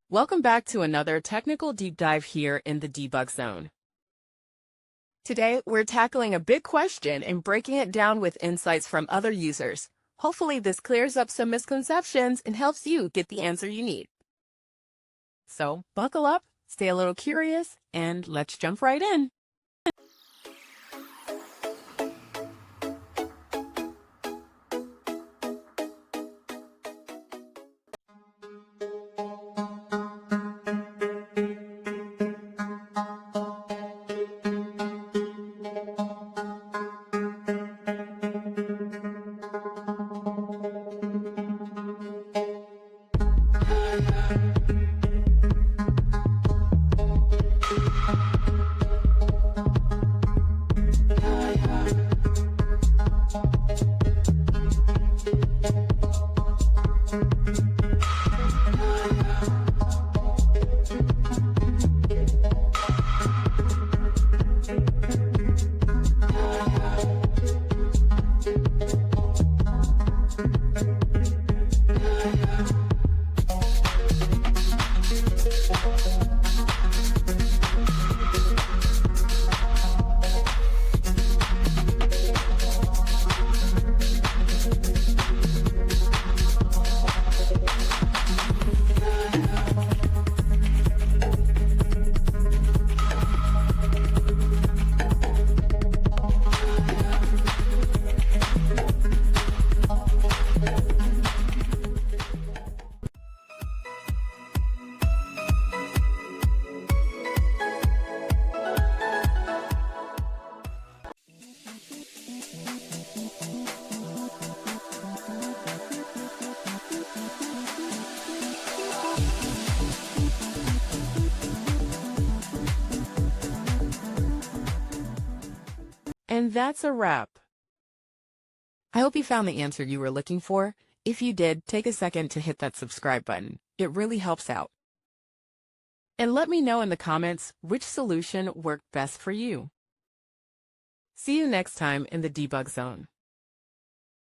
Welcome back to another technical deep dive here in the debug zone. Today, we're tackling a big question and breaking it down with insights from other users. Hopefully, this clears up some misconceptions and helps you get the answer you need. So, buckle up, stay a little curious, and let's jump right in. And that's a wrap. I hope you found the answer you were looking for. If you did, take a second to hit that subscribe button. It really helps out. And let me know in the comments which solution worked best for you. See you next time in the debug zone.